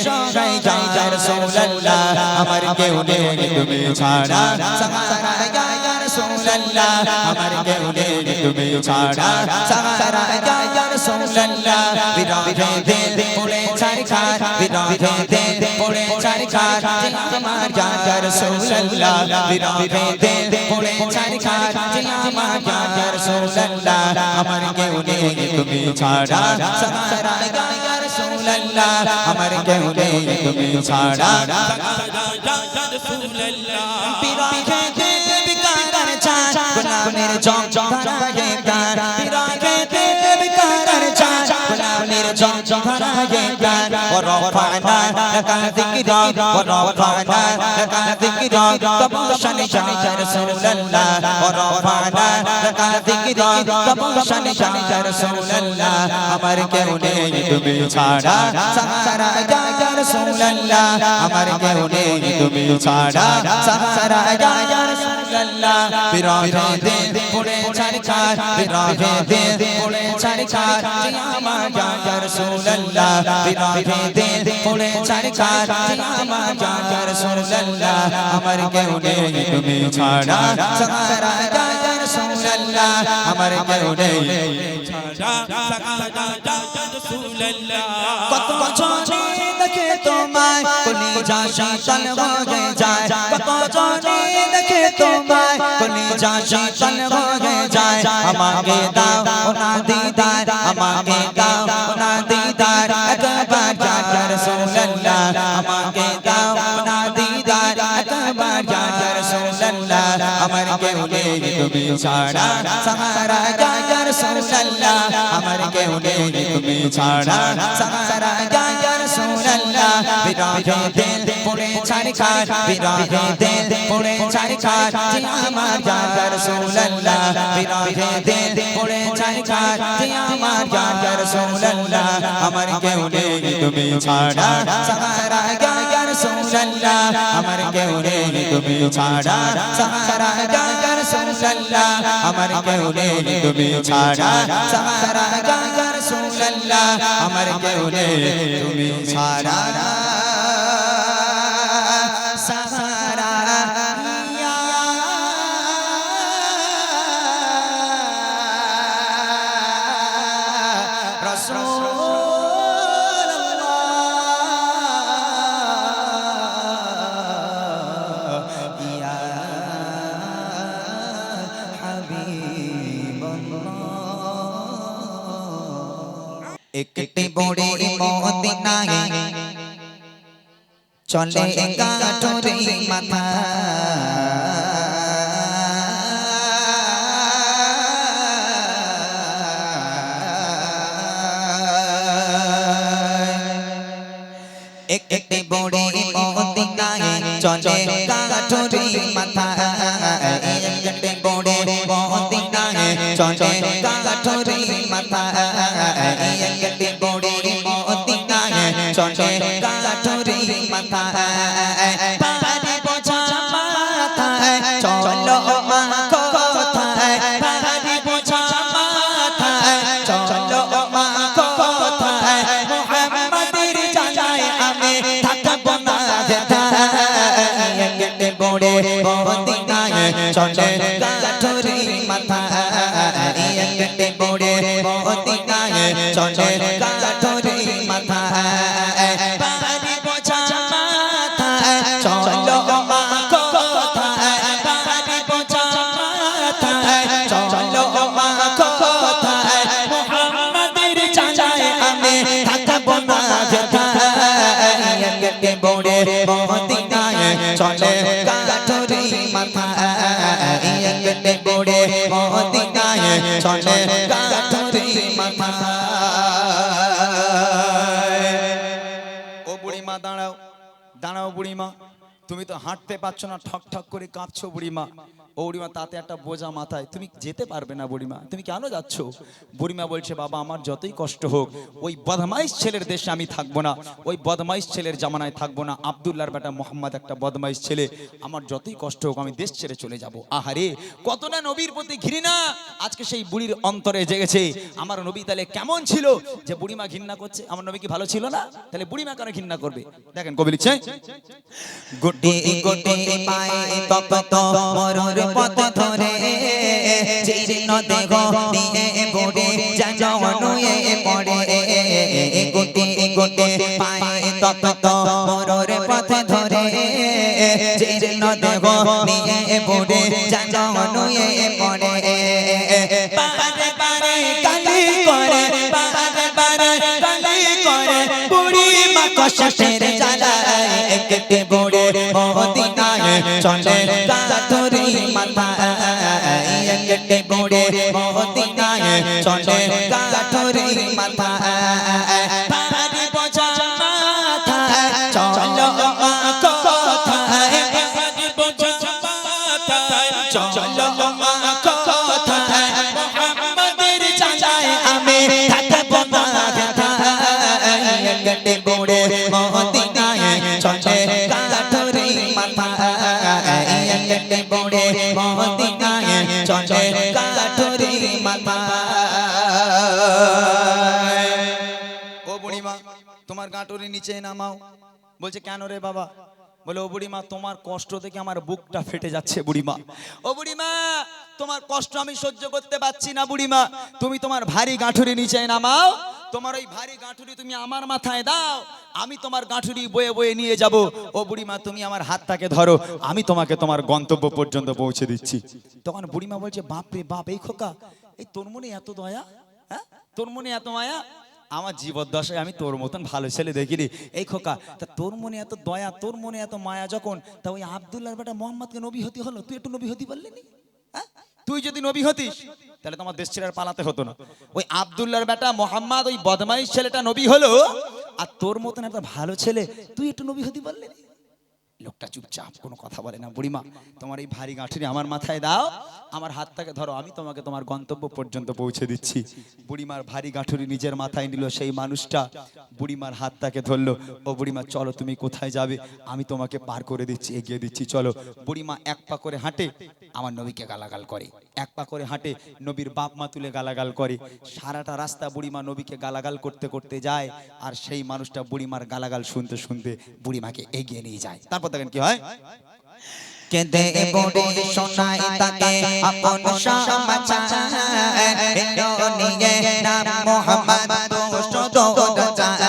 সহায় ইয়া রাসূলুল্লাহ আমার কেউ নেই তুমি ছাড়া সাহারা ইয়া রাসূলুল্লাহ আমার কেউ নেই তুমি ছাড়া সাহারা ইয়া রাসূলুল্লাহ বিরহে দিল পড়ে ছাড়খার বিরহে দিল পড়ে ছাড়খার যে আমার ইয়া রাসূলুল্লাহ বিরহে দিল পড়ে ছাড়খার যে আমার ইয়া রাসূলুল্লাহ আমার কেউ নেই তুমি ছাড়া সাহারা ইয়া রাসূলুল্লাহ আমার কেউ নেই তুমি ছাড়া ইয়া রাসূলুল্লাহ বিরহে দিল বিকার চায় গুনাহের জং ধরায়ে গান বিরহে দিল বিকার চায় গুনাহের জং ধরায়ে গান ورفعنا لك ذكرا ورفعنا لك ذكرا تبوشن يا رسول الله ورفعنا لك ذكرا تبوشن يا رسول الله আমার কেউ নেই তুমি ছাড়া সাহারা ইয়া রাসূলুল্লাহ আমার কেউ নেই তুমি ছাড়া সাহারা ইয়া রাসূলুল্লাহ বিরহে দিল পড়ে ছাড়খার বিরহে দিল পড়ে ছাড়খার যে আমার ইয়া রাসূলুল্লাহ বিরহে দিল পড়ে ছাড়খার যে আমার ইয়া রাসূলুল্লাহ আমার কেউ নেই তুমি ছাড়া সাহারা ইয়া রাসূলুল্লাহ আমার কেউ নেই ছাড়া সাহারা ইয়া রাসূলুল্লাহ কত জনে দেখে তোমায় কলিজা শীতল হয়ে যায় কত জনে দেখে তোমায় কলিজা শীতল হয়ে যায় আমাকে দাও না দিদার আমাকে দাও না দিদার একবার ইয়া রাসূলুল্লাহ আমাকে দাও না দিদার একবার ইয়া রাসূলুল্লাহ আমার কেউ নেই তুমি ছাড়া সাহারা ইয়া রাসূলুল্লাহ আমার কেউ নেই তুমি ছাড়া সাহারা ইয়া রাসূলুল্লাহ বিরহে দিল পড়ে ছাড়খার বিরহে দিল পড়ে ছাড়খার যে আমার ইয়া রাসূলুল্লাহ বিরহে দিল পড়ে ছাড়খার যে আমার ইয়া রাসূলুল্লাহ আমার কেউ নেই তুমি ছাড়া সাহারা ইয়া রাসূলুল্লাহ আমার কেউ নেই তুমি ছাড়া সাহারা ইয়া রাসূলুল্লাহ আমার কেউ নেই তুমি ছাড়া সাহারা ইয়া রাসূলুল্লাহ আমার কেউ নেই তুমি ছাড়া সাহারা ইয়া রাসূলুল্লাহ ইয়া হাবিবাল্লাহ একটি বড়ি মদিনায় চলে কাটরে মাথা একটি বড়ি মদিনায় চলে কাটরে মাথা একটি বড়ি মদিনায় চলে কাটরে মাথা চলে কাঠুরি মাথায় বাড়ি বোঝা মাথায় চলো মা কোথায় বাড়ি বোঝা মাথায় চলো মা কোথায় মুহাম্মাদের চাচায় আমি থাকবো না যেথায় একটে বড়ে মদিনায় চলে কাঠুরি মাথায় একটে বড়ে মদিনায় চলে কাঠুরি মাথায়। ও বুড়িমা দাঁড়াও দাঁড়াও বুড়িমা, তুমি তো হাঁটতে পারছো না, ঠক ঠক করে কাঁপছো বুড়িমা। ও বুড়িমা তাতে একটা বোঝা মাথায়, তুমি যেতে পারবে না বুড়িমা, তুমি কেন যাচ্ছ? বুড়িমা বলছে বাবা আমার যতই কষ্ট হোক ওই বদমাইশ ছেলের দেশে আমি থাকবো না, ওই বদমাইশ ছেলের জামানায় থাকবো না। আব্দুল্লাহর বেটা মোহাম্মদ একটা বদমাইশ ছেলে, আমার যতই কষ্ট হোক আমি দেশ ছেড়ে চলে যাব। আহারে কত না নবীর প্রতি ঘৃণা আজকে সেই বুড়ির অন্তরে জেগেছে। আমার নবী তাহলে কেমন ছিল যে বুড়িমা ঘৃণা করছে? আমার নবী কি ভালো ছিল না? তাহলে বুড়িমা কেন ঘৃণা করবে? দেখেন কবি লিখছে গোটে গোটে পায়ে তত মরর পথ ধরে জীর্ণ দেহ নিয়ে বড়ে জানুয়ে পড়ে গোটে গোটে পায়ে তত মরর পথ ধরে জীর্ণ দেহ নিয়ে বড়ে জানুয়ে পড়ে বারে বারে কালি করে বারে বারে কালি করে বুড়ি মা কষ্টের জ্বালায় একটে বড়ে মদিনায় চলে কাঠুরি মাথায় একটে বড়ে মদিনায় চলে কাঠুরি মাথায় বাড়ি বোঝা মাথায় চলো মা কোথায় বাড়ি বোঝা মাথায় চলো মা কোথায় মুহাম্মাদের চাচায় আমি থাকবো না যেথায় একটে বড়ে মদিনায় চলে কাঠুরি মাথায় একটে বড়ে মদিনায় চলে কাঠুরি মাথায়। ও বুড়িমা তোমার গাঁটুরি নিচে নামাও। বলছে কেন রে বাবা? বলে ও বুড়িমা তোমার কষ্ট দেখে আমার বুকটা ফেটে যাচ্ছে বুড়িমা। ও বুড়িমা তোমার কষ্ট আমি সহ্য করতে পারছি না বুড়িমা, তুমি তোমার ভারী গাঁঠুরি নিচে নামাও, তোমার ওই ভারী গাঁঠুরি তুমি আমার মাথায় দাও, আমি তোমার গাঁঠুরি বয়ে বয়ে নিয়ে যাব। ও বুড়িমা তুমি আমার হাতটাকে ধরো, আমি তোমাকে তোমার গন্তব্য পর্যন্ত পৌঁছে দিচ্ছি। তখন বুড়িমা বলছে বাপ রে বাপ, এই খোকা এই তোর মনে এত দয়া, হ্যাঁ তোর মনে এত মায়া? আমার জীবদ্দশায় আমি তোর মতন ভালো ছেলে দেখিনি। এই খোকা তা তোর মনে এত দয়া, তোর মনে এত মায়া যখন, তা ওই আব্দুল্লাহর বেটা মোহাম্মদকে নবী হতে হলো, তুই একটু নবী হতে পারলি না? হ্যাঁ তুই যদি নবী হতিস তাহলে তোমার দেশ ছেড়ে আর পালাতে হতো না। ওই আব্দুল্লাহর বেটা মোহাম্মদ ওই বদমাইশ ছেলেটা নবী হলো, আর তোর মতন একটা ভালো ছেলে তুই একটু নবী হতে পারলি না? লোকটা চুপচাপ কোনো কথা বলে না। বুড়িমা তোমার এই ভারী গাঁঠুরি আমার মাথায় দাও, আমার হাতটাকে ধরো, আমি তোমাকে তোমার গন্তব্য পর্যন্ত পৌঁছে দিচ্ছি। বুড়িমার ভারী গাঁঠুরি নিজের মাথায় নিল সেই মানুষটা, বুড়িমার হাতটাকে ধরলো। ও বুড়িমা চলো তুমি কোথায় যাবে, আমি তোমাকে পার করে দিচ্ছি, এগিয়ে দিচ্ছি চলো। বুড়িমা এক পা করে হাঁটে, আমার নবীকে গালাগাল করে, এক পা করে হাঁটে, নবীর বাপ মা তুলে গালাগাল করে। সারাটা রাস্তা বুড়িমা নবীকে গালাগাল করতে করতে যায়, আর সেই মানুষটা বুড়িমার গালাগাল শুনতে শুনতে বুড়িমাকে এগিয়ে নিয়ে যায়। তারপর দেখেন কি হয়, কেঁদে বড়ে শোনাই তাকে আপন সমাচার, এলো নিয়ে নাম মোহাম্মদ দোস্ত দোজার।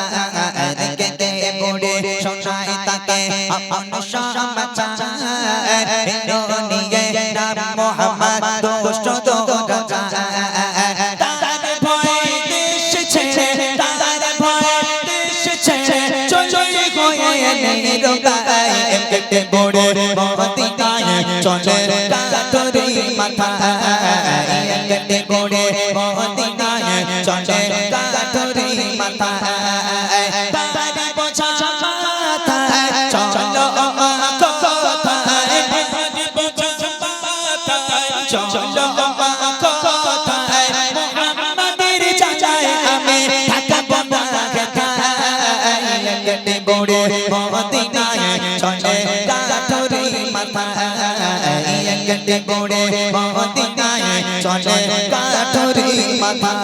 কেঁদে বড়ে শোনাই তাকে আপন সমাচার, এলো নিয়ে নাম মোহাম্মদ দোস্ত দোজার। তার ভয়ে দেশ ছেড়ে, তার ভয়ে দেশ ছেড়ে চলে গয়ে নিরুপায় একটে বড়ে মদিনায় চলে কাঠুরি মাথায় একটে বড়ে মদিনায় চলে কাঠুরি মাথায় বাড়ি বোঝা মাথায় চলো মা কোথায় বাড়ি বোঝা মাথায় চলো মা কোথায় মুহাম্মাদের চাচায় আমি থাকবো না যেথায় একটে বড়ে মদিনায় চলে কাঠুরি মাথায় একটে বড়ে মদিনায় চলে কাঠুরি মাথায়।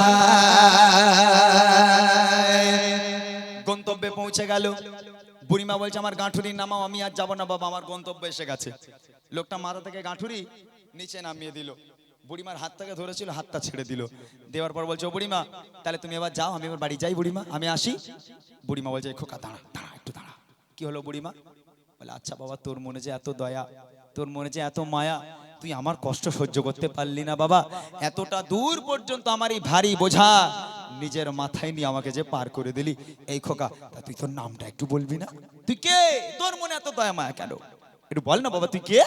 গন্তব্যে পৌঁছে গেল। বুড়িমা বলছে আমার গাঁঠুরি নামাও, আমি আর যাবো না বাবা, আমার গন্তব্য এসে গেছে। লোকটা মাথা থেকে গাঁঠুরি নিচে নামিয়ে দিল। বুড়িমার হাতটাকে ধরেছিল, হাতটা ছেড়ে দিল। দেওয়ার পর বলছে, ও বুড়িমা তাহলে তুমি এবার যাও, আমি এবার বাড়ি যাই বুড়িমা, আমি আসি। বুড়িমা বলছে, খোকা দাঁড়া দাঁড়া একটু দাঁড়া। কি হলো বুড়িমা? বলে, আচ্ছা বাবা, তোর মনে যে এত দয়া, তোর মনে যে এত মায়া, তুই আমার কষ্ট সহ্য করতে পারলি না বাবা। এতটা দূর পর্যন্ত আমার এই ভারী বোঝা নিজের মাথায় নিয়ে আমাকে যে পার করে দিলি। এই খোকা, তা তুই তোর নামটা একটু বলবি না? তুই কে? তোর মনে এত দয়া মায়া কেন? একটু বল না বাবা, তুই কে?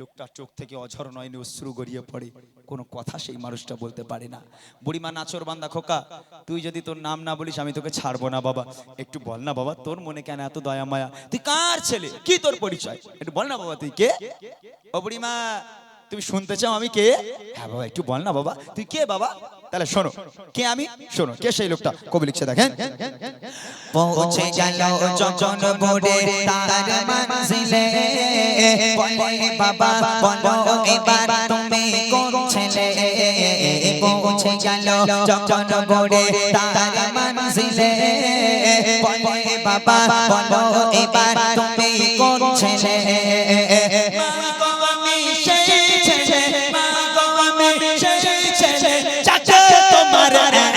লোকটার চোখ থেকে অঝর নয়নে অশ্রু গড়িয়ে পড়ে, কোনো কথা সেই মানুষটা বলতে পারে না। বুড়িমা নাচর বান্দা, খোকা তুই যদি তোর নাম না বলিস আমি তোকে ছাড়বো না বাবা, একটু বল না বাবা, তোর মনে কেন এত দয়া মায়া? তুই কার ছেলে? কি তোর পরিচয়? একটু বল না বাবা, তুই কে? ও বুড়িমা, তুমি শুনতে চাও আমি কে? হ্যাঁ বাবা, একটু বল না বাবা, তুই কে বাবা? তাহলে শোনো কে আমি, শোনো কে সেই লোকটা। কবি লিখছে দেখেন, পৌঁছে গেল যখন বোরে তার মঞ্জিলে, বলে বাবা বলো এবার তুমি কোন ছেলে। পৌঁছে গেল যখন বোরে তার মঞ্জিলে, বলে বাবা বলো এবার তুমি কোন ছেলে। মা গো আমি সেই ছেলে, মা গো আমি সেই ছেলে, চাচা তোমার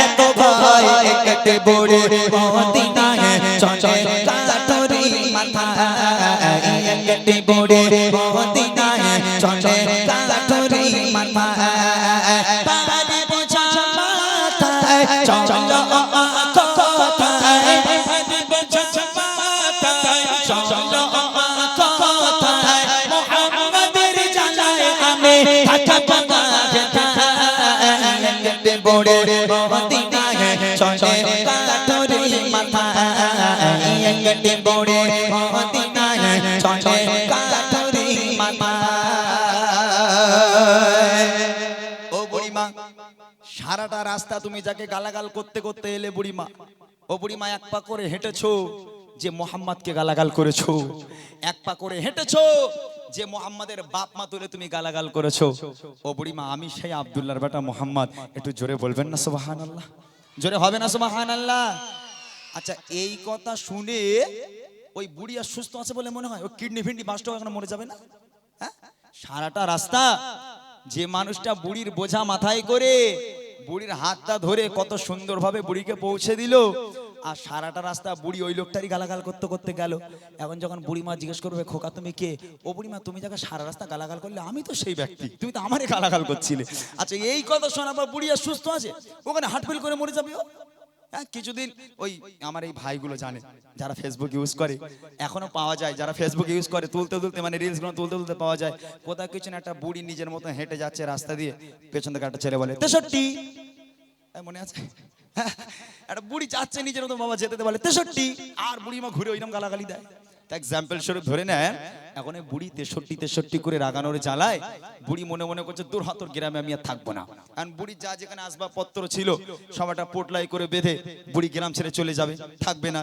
এত ভয় একটে বড়ে মদিনায় চলে কাটরি মাথা, একটে বড়ে মদিনায় চলে কাটরি মাথা। পারি বোঝা মাথায় চলো কোথায়, পারি বোঝা মাথায় চলো কোথায়, মুহাম্মাদের জানায় আমি থাকবো না যেথায়। একটে বড়ে মদিনায় চলে কাটরি মাথা, একটে বড়ে মদিনায় চলে কাটরি মাথা। ও বুড়িমা, সারাটা রাস্তা তুমি যাকে গালাগাল করতে করতে এলে বুড়িমা, ও বুড়িমা এক পা করে হেঁটেছো যে মোহাম্মদকে গালাগাল করেছো, এক পা করে হেঁটেছো যে মোহাম্মদের বাপ মা তুলে তুমি গালাগাল করেছো। ও বুড়িমা, আমি সেই আব্দুল্লাহর বেটা মোহাম্মদ। একটু জোরে বলবেন না সুবহানাল্লাহ? জোরে হবে না সুবহানাল্লাহ? আচ্ছা, এই কথা শুনে ওই বুড়ি আর সুস্থ আছে বলে মনে হয়? ও কিডনি ফিডনি বাস্ট এখন মরে যাবে না? হ্যাঁ, সারাটা রাস্তা যে মানুষটা বুড়ির বোঝা মাথায় করে বুড়ির হাতটা ধরে কত সুন্দরভাবে বুড়িকে পৌঁছে দিল, আর সারাটা রাস্তা বুড়ি ওই লোকটারই গালাগাল করতে করতে গেল। এখন যখন বুড়িমা জিজ্ঞেস করবে, খোকা তুমি কে? ও বুড়িমা, তুমি যাকে সারা রাস্তা গালাগাল করলে আমি তো সেই ব্যক্তি, তুমি তো আমারই গালাগাল করছিলে। আচ্ছা, এই কথা শোনার পর বুড়ি আর সুস্থ আছে, ওখানে হার্টফেল করে মরে যাবে ও। হ্যাঁ, কিছুদিন ওই আমার এই ভাইগুলো জানে যারা ফেসবুক ইউজ করে, এখনো পাওয়া যায় যারা ফেসবুক ইউজ করে, তুলতে তুলতে মানে রিলস গুলো তুলতে তুলতে পাওয়া যায়। কোথাও কিছু না, একটা বুড়ি নিজের মতো হেঁটে যাচ্ছে রাস্তা দিয়ে, পেছন থেকে একটা ছেলে বলে 63, মনে আছে? একটা বুড়ি যাচ্ছে নিজের মতো, বাবা যেতে বলে 63, আর বুড়িমা ঘুরে ওইরকম গালাগালি দেয়। এক্সাম্পল স্বরূপ ধরে নেন, এখন বুড়ি 63 করে রাগানোর জ্বালায় বুড়ি মনে মনে করছে, দূর হাতর গ্রামে আমি আর থাকবো না। কারণ বুড়ি যা যেখানে আসবাবপত্র ছিল সবাইটা পোটলাই করে বেঁধে বুড়ি গ্রাম ছেড়ে চলে যাবে, থাকবে না।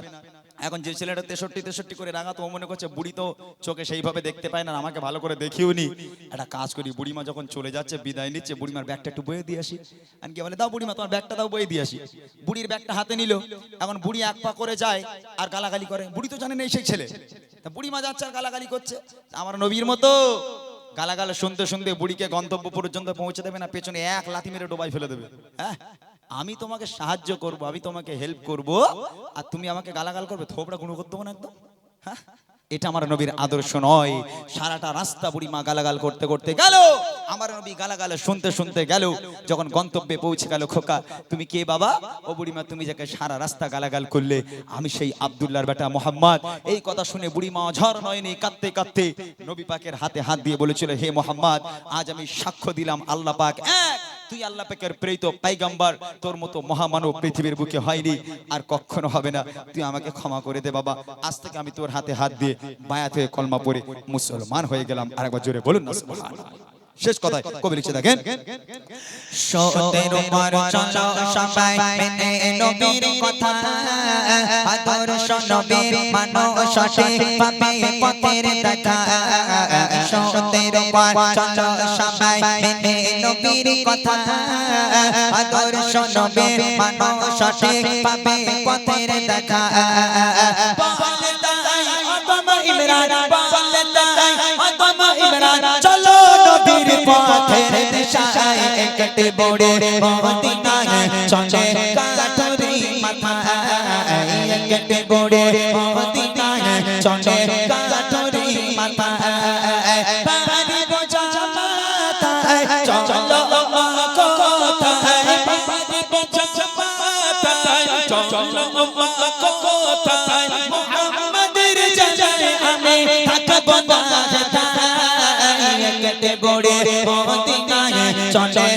এখন যে ছেলেটা 63 করে রাঙা, তো মনে করছে বুড়ি তো চোখে সেইভাবে দেখতে পায় না, আমাকে ভালো করে দেখিও নি, একটা কাজ করি, বুড়িমা যখন চলে যাচ্ছে বিদায় নিচ্ছে, বুড়িমার ব্যাগটা একটু বয়ে দিয়ে আসি। আনকি বলে, দাও বুড়িমা তোমার ব্যাগটা দাও, বয়ে দিয়ে আসি। বুড়ির ব্যাগটা হাতে নিল, এখন বুড়ি এক পা করে যায় আর গালাগালি করে। বুড়ি তো জানে না সেই ছেলে, তা বুড়িমা যাচ্ছে আর গালাগালি করছে। আমার নবীর মতো গালাগাল শুনতে শুনতে বুড়িকে গন্তব্য পর্যন্ত পৌঁছে দেবে না, পেছনে এক লাথি মেরে ডোবাই ফেলে দেবে। হ্যাঁ, আমি তোমাকে সাহায্য করব, আমি তোমাকে হেল্প করব, আর তুমি আমাকে গালাগাল করবে, থোপড়া গুঁড়ো করতে হবে না একদম। হ্যাঁ, এটা আমার নবীর আদর্শ নয়। সারাটা রাস্তা বুড়িমা গালাগাল করতে করতে গেল, আমার নবী গালাগাল শুনতে শুনতে গেল, যখন গন্তব্যে পৌঁছে গেল, খোকা তুমি কে বাবা? ও বুড়িমা, তুমি যাকে সারা রাস্তা গালাগাল করলে আমি সেই আব্দুল্লাহর বেটা মোহাম্মদ। এই কথা শুনে বুড়িমা ঝড় নয়নি কাঁদতে কাঁদতে নবী পাকের হাতে হাত দিয়ে বলেছিল, হে মোহাম্মদ, আজ আমি সাক্ষ্য দিলাম আল্লাহ পাক এক, তুই আল্লাহ পাকের প্রেরিত পয়গম্বর, তোর মতো মহামানব পৃথিবীর বুকে হয়নি, আর কখনো হবে না। তুই আমাকে ক্ষমা করে দে বাবা, আজ থেকে আমি তোর হাতে হাত দিয়ে বায়াত হয়ে কলমা পড়ে মুসলমান হয়ে গেলাম। আরেকবার জোরে বলুন না সুবহানাল্লাহ। শেষ কথায় কবি লিখছে দেখেন, সতের উপর চলো সবাই মেনে নবীর কথা, আদর্শ নবীর মানো সঠিক পাবে পথের দেখা। সতের উপর চলো সবাই মেনে নবীর কথা, আদর্শ নবীর মানো সঠিক পাবে পথের দেখা। বলে তাই আদম ইমরান, বলে তাই আদম ইমরান, চলো নবীর পথের দিশা কেটে পড়ে মদিনায় চলে কাঠুরি মাথায় কেটে পড়ে মদিনায় চলে কাঠুরি মাথায় পাহাড়ি বোঝা মাথায় চলো কোথায় পাহাড়ি বোঝা মাথায় চলো কোথায় মুহাম্মাদের জানায় আমি থাকবো না কেটে পড়ে মদিনায় চলে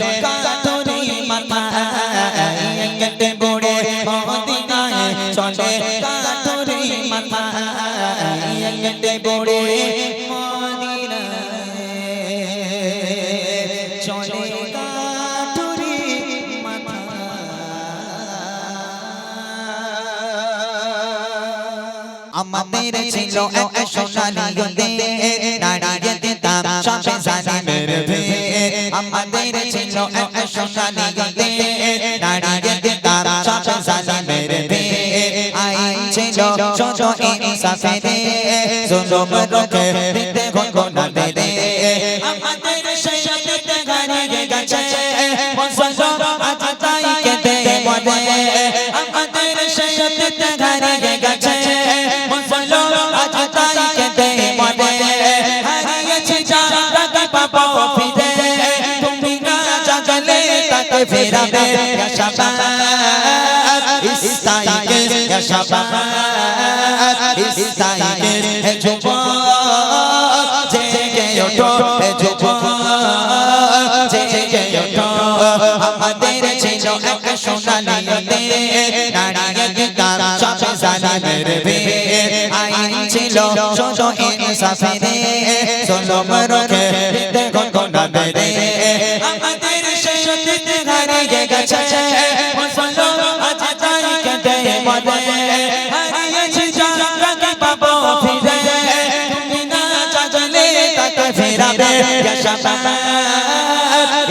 কাঠুরি মাথায় কেটে পড়ে মদিনায় চলে কাঠুরি মাথায় কেটে পড়ে মদিনায় চলে কাঠুরি আমাদের ছিল এক সোনালী দেশ দাঁড়িয়ে দিতাম সবে জালিমের ভেদ আমাদের ছিল এক সোনালী দেশ দাঁড়িয়ে দিতাম সবে জালিমের ভেদ আইন ছিল সোজো ইনসাফের জুলুম রোখে দিতে ঘটনা দেরে আমাদের সেই দিতে হারিয়ে গেছে মুসলমান আজ তাই কেঁদে মরে আমাদের সেই দিতে হারিয়ে গেছে ফেরাবে ইয়া শাবাব ইস্তাইকে ইয়া শাবাব ইস্তাইকে হে যুবক জেগে ওঠো হে যুবক জেগে ওঠো আমাদের ছিল এক সোনালী দেশ দাঁড়িয়ে দিতাম সবে জালিমের ভেদ আইন ছিল সোজো ইনসাফের জুলুম রোখে দিতে ঘটনা দেরে আমাদের সেই দিতে হারিয়ে গেছে মুসলমান আজ তাই কেঁদে মরে হারিয়েছি যাকে পাবো ফিরে তুমি না চাইলে তাকে ফেরাবে ইয়া শাবাব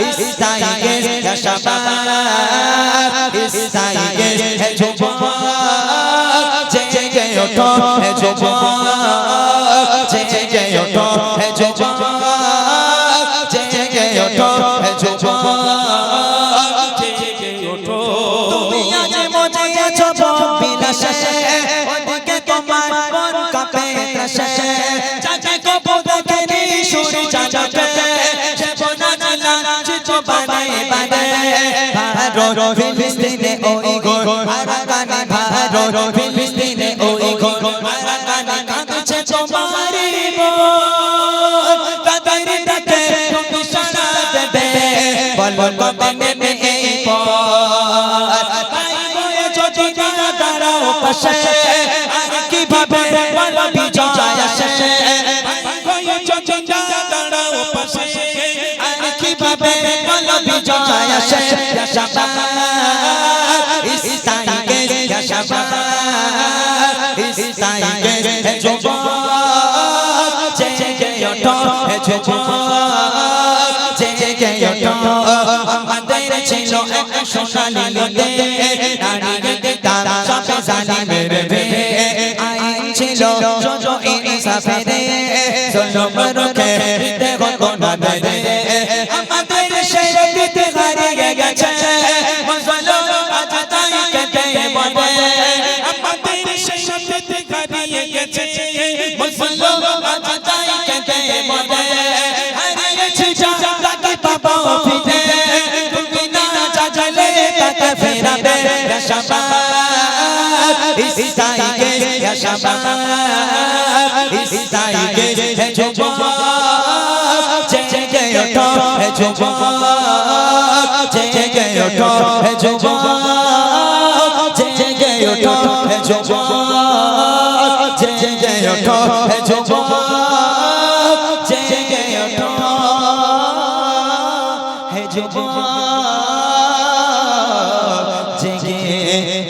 ইস্তাইকে ইয়া শাবাব ইস্তাইকে হে যুবক জেগে ওঠো হে যুবক জেগে ওঠো হে যুবক জেগে ওঠো হে যুবক জেগে ওঠো তুমি আজ মজে আছো বিলাসে ওদিকে তোমার মন কাঁপে ত্রাসে চাচা কো দেখে নি সুরি চাচাকে সে বোনা জানা চিতো বানায় বানায় ভারো ফিলিস্তিনে ওই গোর আরাকানে ভারো ফিলিস্তিনে ওই গোর আরাকানে কাঁদছে তোমারি মন তাদের ডাকে তুমি সাড়া দেবে বল কবে নেবে এই পথ তাই বয়ে যদি না দাঁড়াও পাশে আর কিভাবে বল বিজয় আসে বয়ে যদি না দাঁড়াও পাশে আর কিভাবে বল বিজয় আসে ইয়া শাবাব ইস্তাইকে ইয়া শাবাব ইস্তাইকে হে যুবক জেগে ওঠো হে যুবক জেগে ওঠো আমাদের ছিল এক সোনালী দেশ দাঁড়িয়ে দিতাম সবে জালিমের ভেদ আইন ছিল সোজো ইনসাফের জুলুম রোখে দিতে ঘটনা দেরে আমাদের সেই দিতে হারিয়ে গেছে মুসলমান আজ তাই কেঁদে মরে আমাদের সেই দিতে হারিয়ে গেছে মুসলমান আজ তাই কেঁদে মরে হারিয়েছি যাকে পাবো ফিরে তুমি না চাইলে তাকে ফেরাবে ইয়া শাবাব ইস্তাইকে ইয়া শাবাব ইস্তাইকে হে যুবক জেগে ওঠো হে যুবক জেগে ওঠো হে যুবক জেগে ওঠো হে যুবক জেগে ওঠো হে যুবক জেগে ওঠো হে যুবক জেগে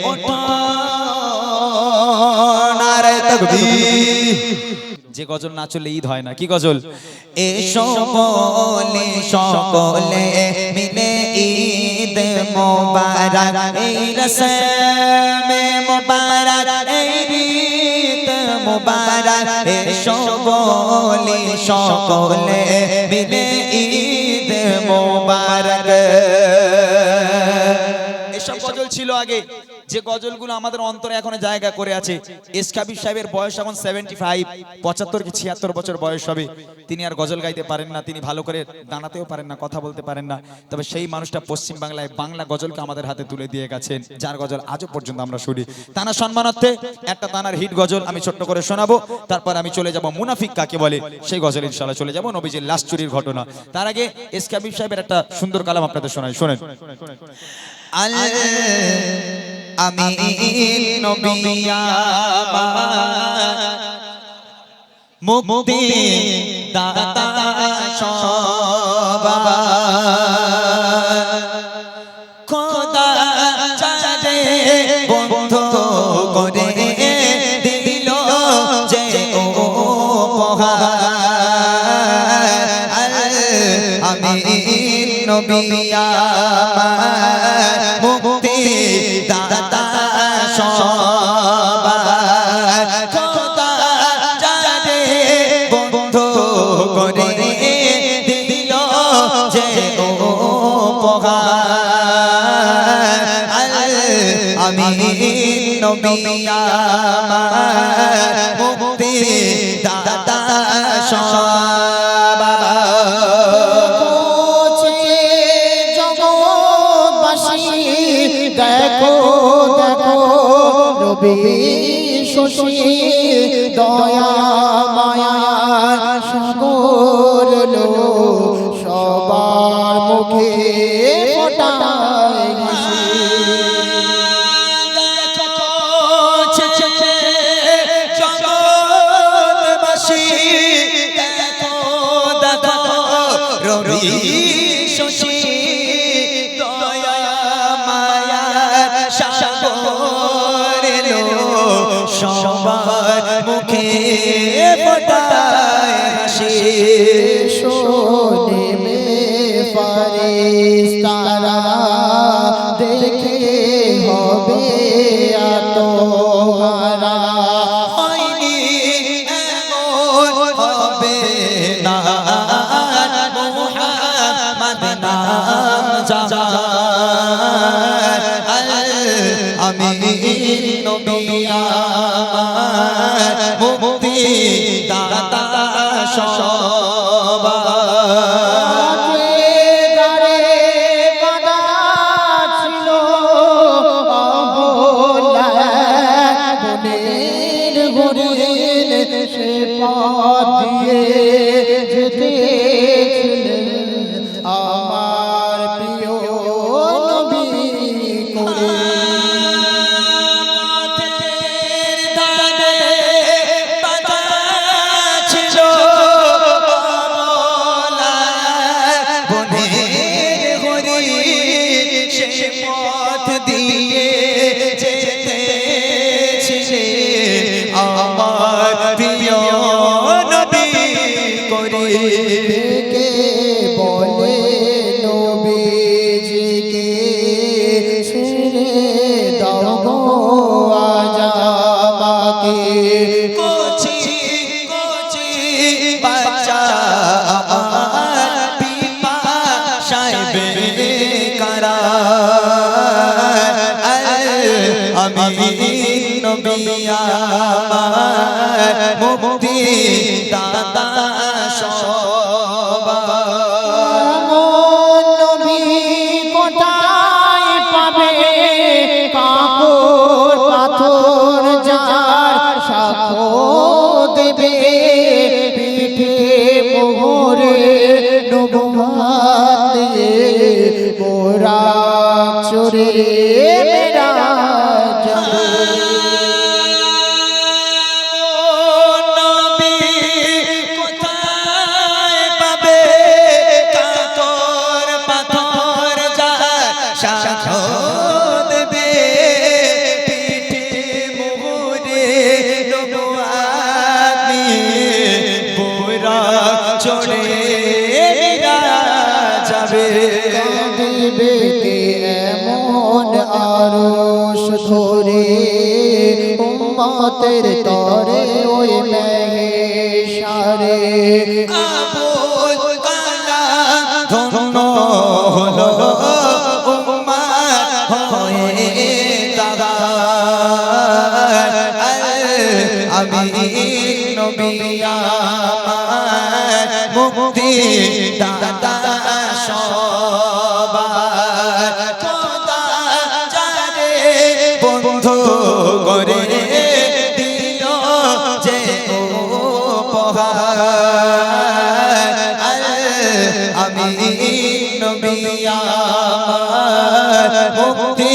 ওঠো নারে তাকবীর যে গজল না চলে ঈদ হয় না কি গজল এসো বলে সকলে মিলে ঈদ মোবারক এই রসমে মোবারক এই ঈদ মোবারক এসো বলে সকলে মিলে ঈদ মোবারক আগে যে গজলগুলো আমাদের অন্তরে এখনো জায়গা করে আছে। এসকাবির সাহেবের বয়স এখন 75, 75 কি 76 বছর বয়স হবে। তিনি আর গজল গাইতে পারেন না, তিনি ভালো করে দাঁড়াতেও পারেন না, কথা বলতে পারেন না। তবে সেই মানুষটা পশ্চিম বাংলায় বাংলা গজলকে আমাদের হাতে তুলে দিয়ে গেছেন, যার গজল আজও পর্যন্ত আমরা শুনি। তানা সম্মানার্থে একটা তানার হিট গজল আমি ছোট্ট করে শোনাবো, তারপর আমি চলে যাব মুনাফিক কাকে বলে সেই গজল ইনশাআল্লাহ চলে যাব নবীজির লাশ চুরির ঘটনা। তার আগে এসকাবির সাহেবের একটা সুন্দর কালাম আপনাদের শোনাই, শোনেন। আমি নবী আমার মুক্তি দাতা সবার খোদা চাঁদে বন্ধু করে দিল যে উপহার। আমি নবী আমার মুক্তি দাতা সবার খোদা চাঁদে বন্ধু করে দিল যে উপহার। আমি নবী আমার মুক্তি দাতা সবার দেখো দেখো রবি শশী দয়া মায়া সাগর লো সবার মুখে ফোটায় হাসি। জগৎবাসী দেখো দেখো রবি শশী দয়া মায়া সাগর লো সবার মুখে ফোটায় হাসি। শোনে মে ফারিস্তারা দেখে হবে আত্মহারা। হয়নি এমন হবে না মুহাম্মদ নাম যার। আমি নবী আমার মুক্তি দাতা সবার দারে বাঁধা ছিল অবলা বনের হরিণ সে পথ দিয়ে যেতেছিলেন আমার প্রিয় নবী করে। আমার প্রিয় নবী করে কে বলে নবীজিকে ছেড়ে দাও গো আজ আমাকে। কোচি কোচি বাচ্চা আমার পিপাসায় বেকারার। আমি নবী আমার মুক্তি দাতা সবার। নবী কোথায় পাবে কাপড় পাথর যার সাক্ষ্য দেবে পিঠে মোহরে নবুয়াত দিয়ে মোরা চড়ে মেরা যাবে। চড়ে যাবে কাঁদিবে কে এমন আরশ ধরে উম্মতের তরে ওই মেহেশারে। আবুল কালাম ধন্য হলো উম্মত হয়ে আমি নবী আমার মুক্তি দাতা সবার খোদা যারে বন্ধু করে দিল যে উপহার আমি নবী আমার মুক্তি